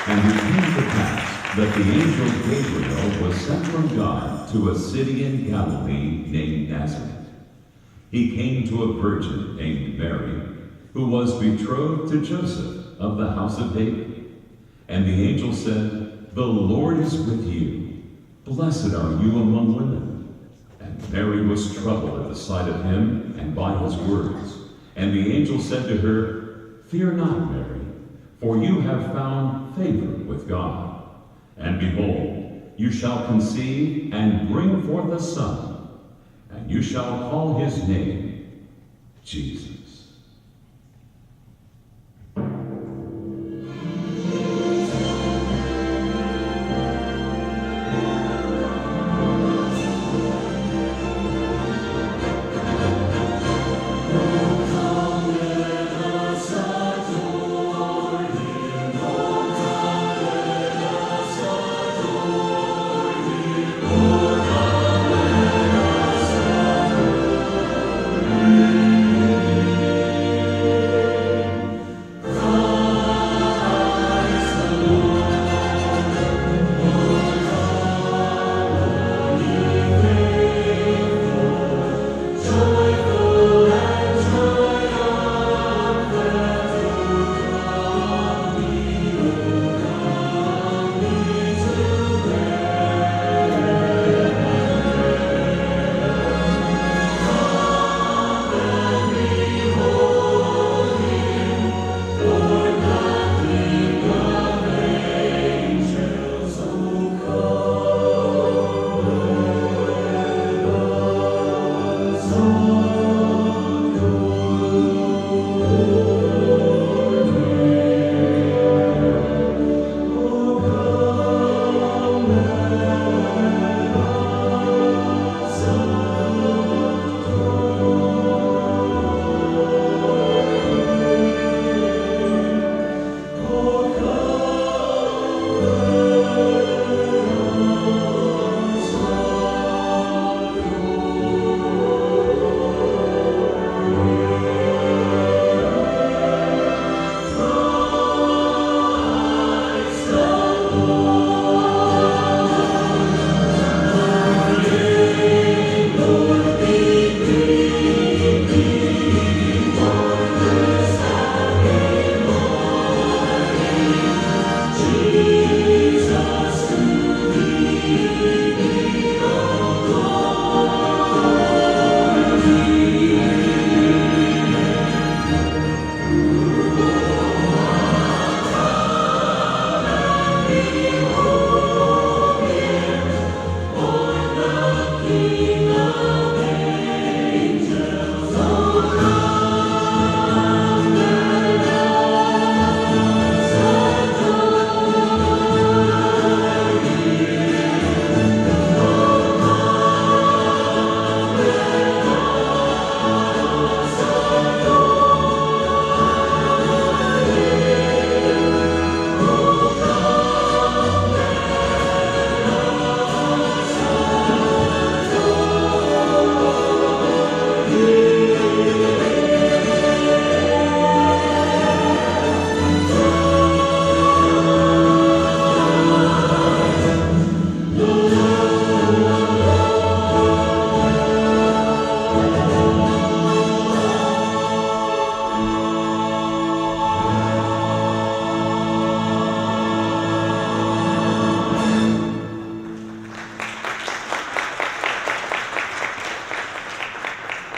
And it came to pass that the angel Gabriel was sent from God to a city in Galilee named Nazareth. He came to a virgin named Mary, who was betrothed to Joseph of the house of David. And the angel said, "The Lord is with you. Blessed are you among women." And Mary was troubled at the sight of him and by his words. And the angel said to her, "Fear not, Mary, for you have found favor with God. And behold, you shall conceive and bring forth a son, and you shall call his name Jesus."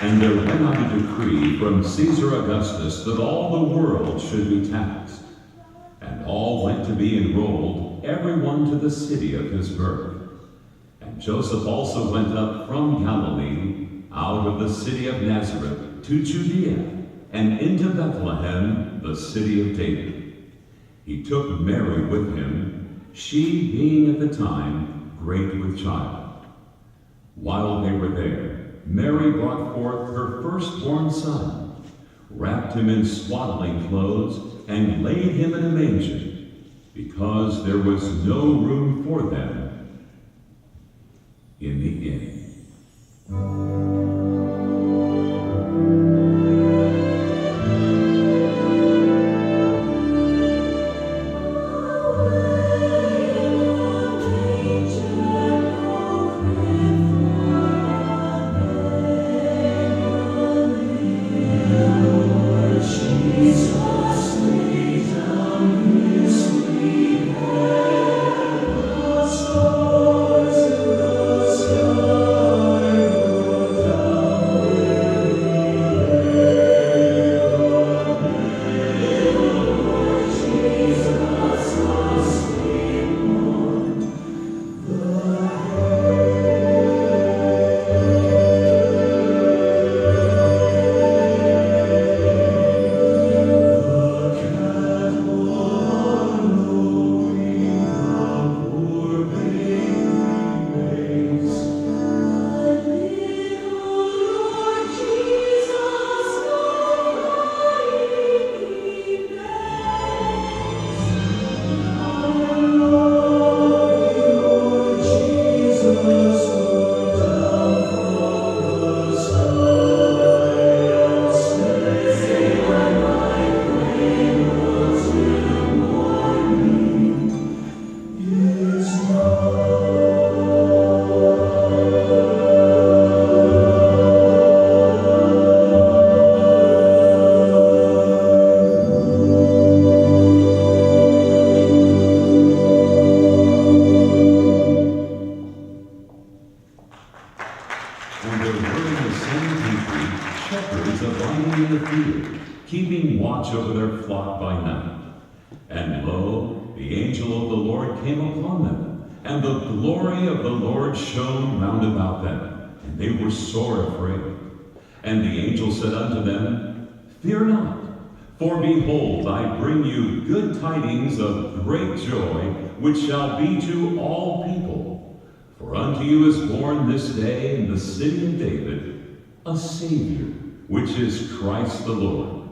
And there went out a decree from Caesar Augustus that all the world should be taxed. And all went to be enrolled, every one to the city of his birth. And Joseph also went up from Galilee, out of the city of Nazareth, to Judea, and into Bethlehem, the city of David. He took Mary with him, she being at the time great with child. While they were there, Mary brought forth her firstborn son, wrapped him in swaddling clothes, and laid him in a manger, because there was no room for them in the inn. the Lord came upon them, and the glory of the Lord shone round about them, and they were sore afraid. And the angel said unto them, Fear not, for behold, I bring you good tidings of great joy, which shall be to all people. For unto you is born this day in the city of David a Savior, which is Christ the Lord.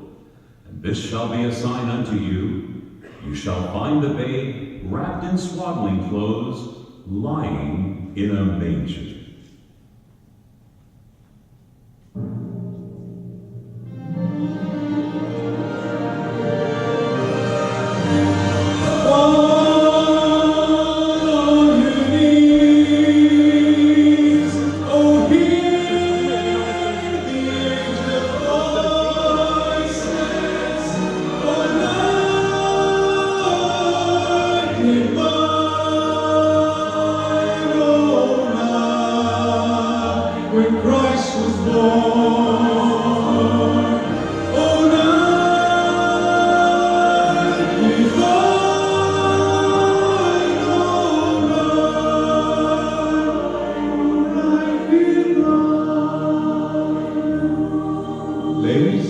And this shall be a sign unto you: you shall find the babe wrapped in swaddling clothes, lying in a manger. When Christ was born, oh night divine, oh night divine. Ladies,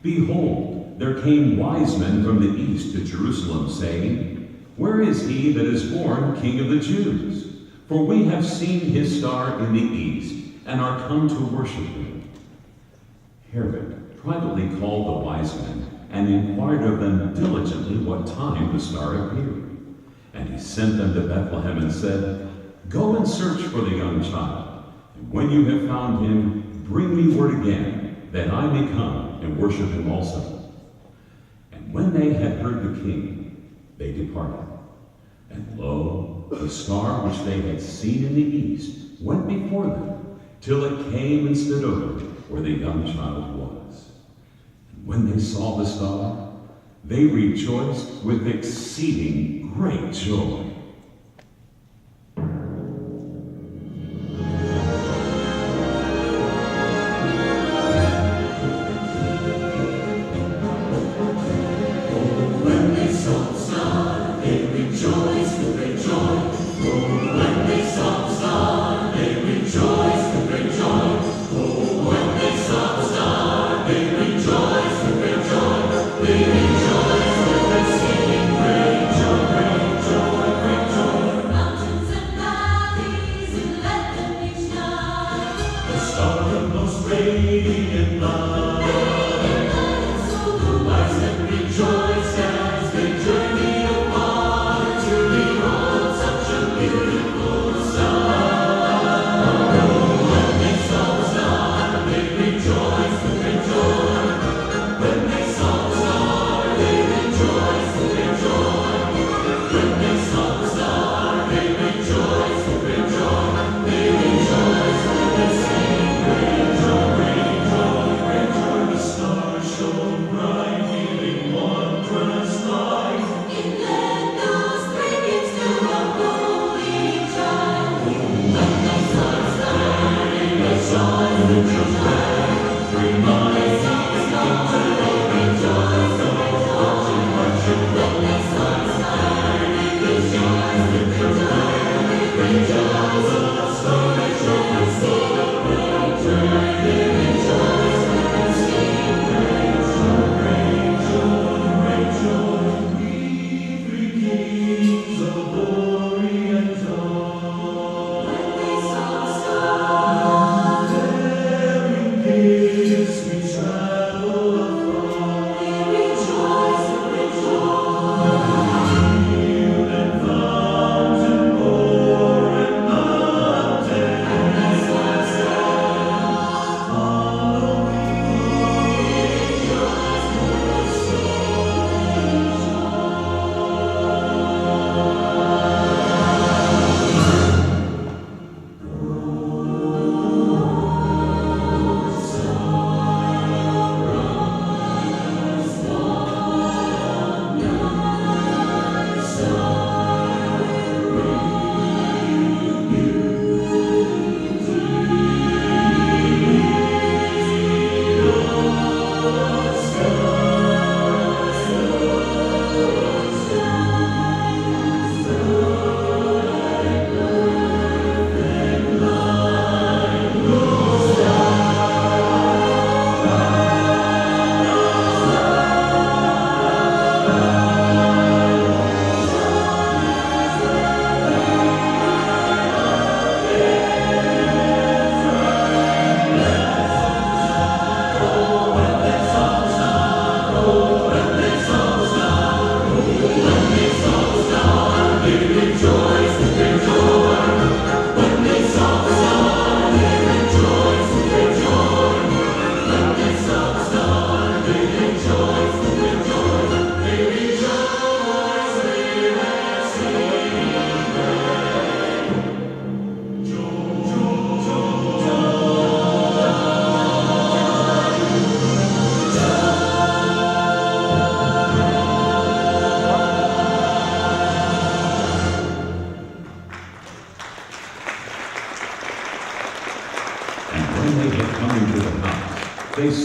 behold, there came wise men from the east to Jerusalem, saying, Where is he that is born King of the Jews? For we have seen his star in the east, and are come to worship him. Herod privately called the wise men, and inquired of them diligently what time the star appeared. And he sent them to Bethlehem, and said, Go and search for the young child, and when you have found him, bring me word again, that I may come and worship him also. And when they had heard the king, they departed. And lo, the star which they had seen in the east went before them, till it came and stood over where the young child was. And when they saw the star, they rejoiced with exceeding great joy. We rejoice with exceeding great joy,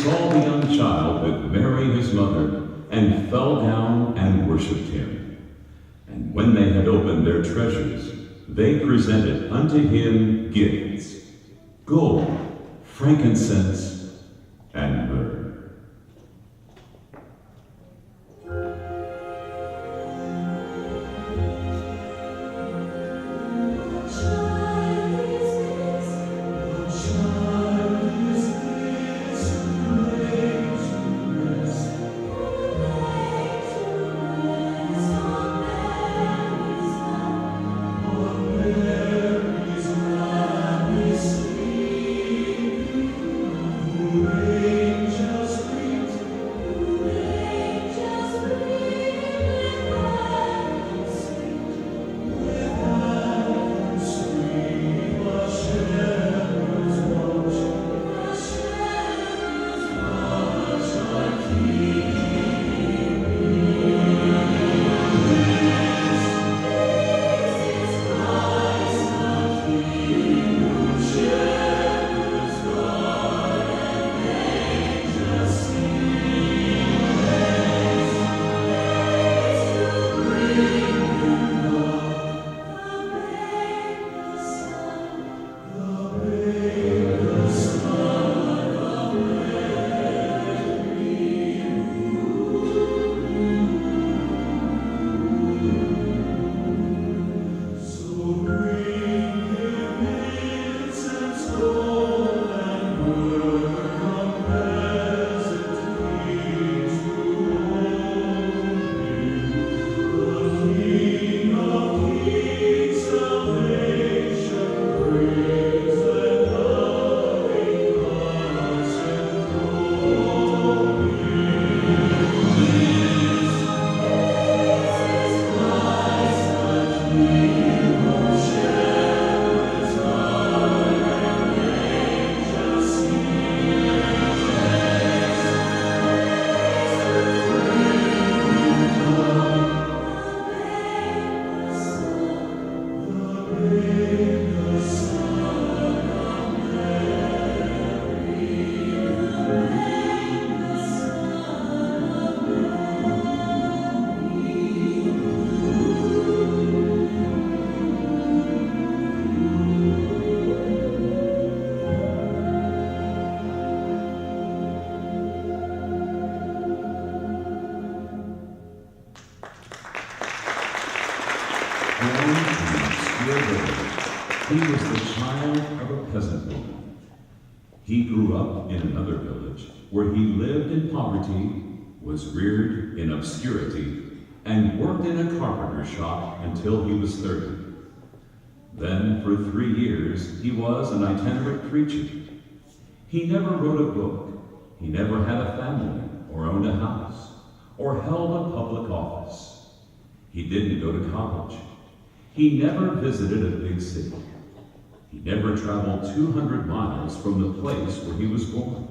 saw the young child with Mary his mother, and fell down and worshipped him. And when they had opened their treasures, they presented unto him gifts, gold, frankincense, and myrrh. Born in an obscure village, he was the child of a peasant woman. He grew up in another village where he lived in poverty, was reared in obscurity, and worked in a carpenter shop until he was 30. Then, for 3 years, he was an itinerant preacher. He never wrote a book. He never had a family, or owned a house, or held a public office. He didn't go to college. He never visited a big city. He never traveled 200 miles from the place where he was born.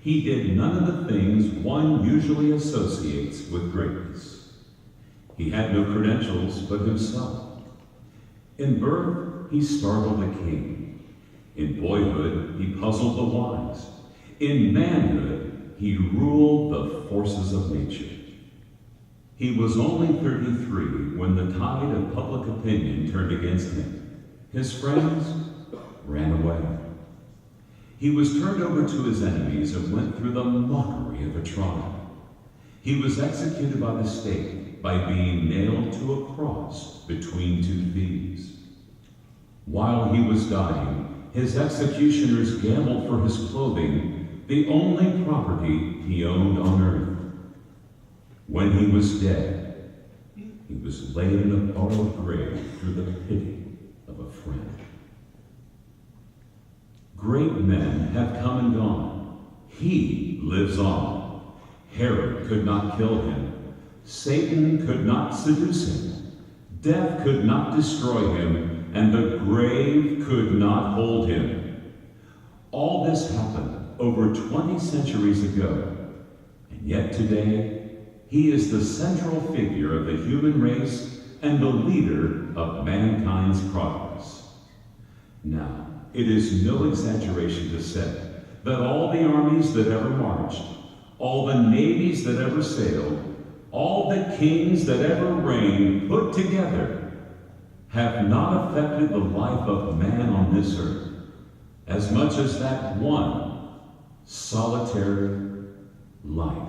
He did none of the things one usually associates with greatness. He had no credentials but himself. In birth, he startled a king. In boyhood, he puzzled the wise. In manhood, he ruled the forces of nature. He was only 33 when the tide of public opinion turned against him. His friends ran away. He was turned over to his enemies and went through the mockery of a trial. He was executed by the state by being nailed to a cross between two thieves. While he was dying, his executioners gambled for his clothing, the only property he owned on earth. When he was dead, he was laid in a borrowed grave through the pity of a friend. Great men have come and gone. He lives on. Herod could not kill him. Satan could not seduce him. Death could not destroy him, and the grave could not hold him. All this happened over 20 centuries ago, and yet today, he is the central figure of the human race and the leader of mankind's progress. Now, it is no exaggeration to say that all the armies that ever marched, all the navies that ever sailed, all the kings that ever reigned put together have not affected the life of man on this earth as much as that one solitary life.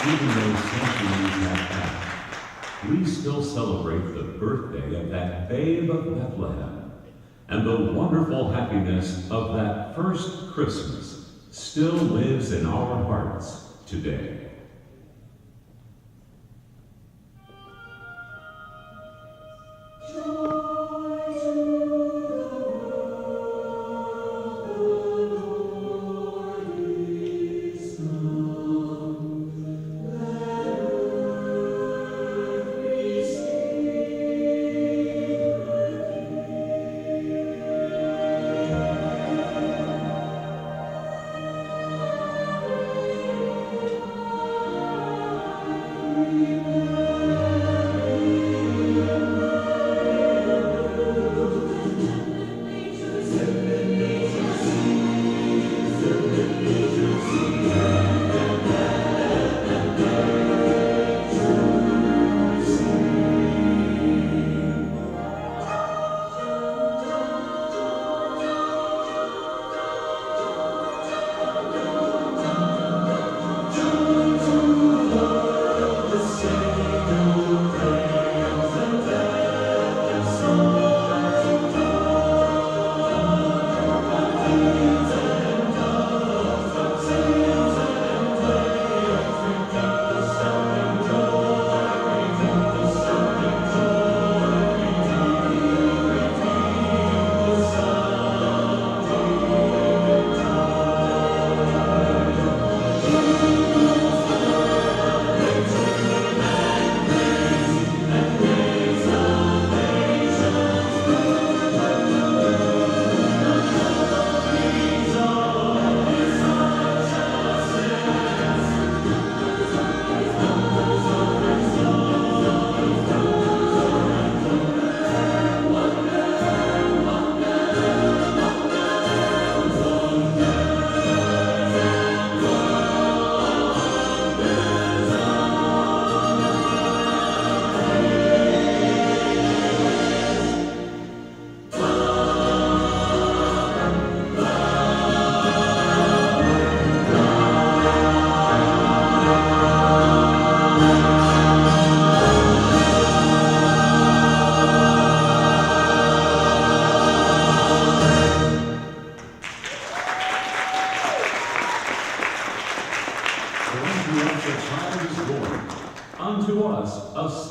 Even though centuries have passed, we still celebrate the birthday of that babe of Bethlehem, and the wonderful happiness of that first Christmas still lives in our hearts today.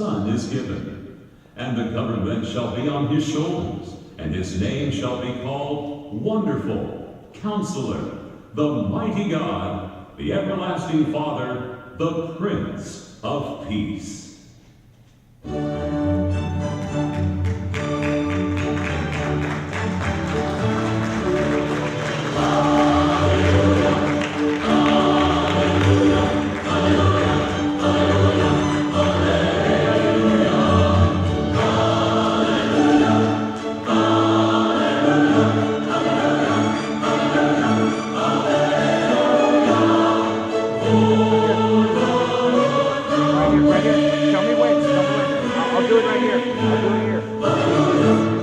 Son is given, and the government shall be on his shoulders, and his name shall be called Wonderful, Counselor, the Mighty God, the Everlasting Father, the Prince of Peace. Right here. Tell me when. Tell me when. I'll do it right here. I'll do it here.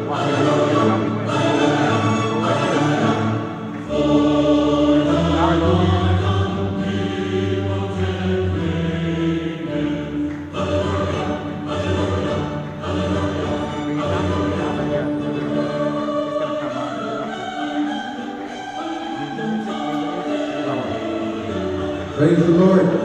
Watch it. Tell me when. Praise the Lord.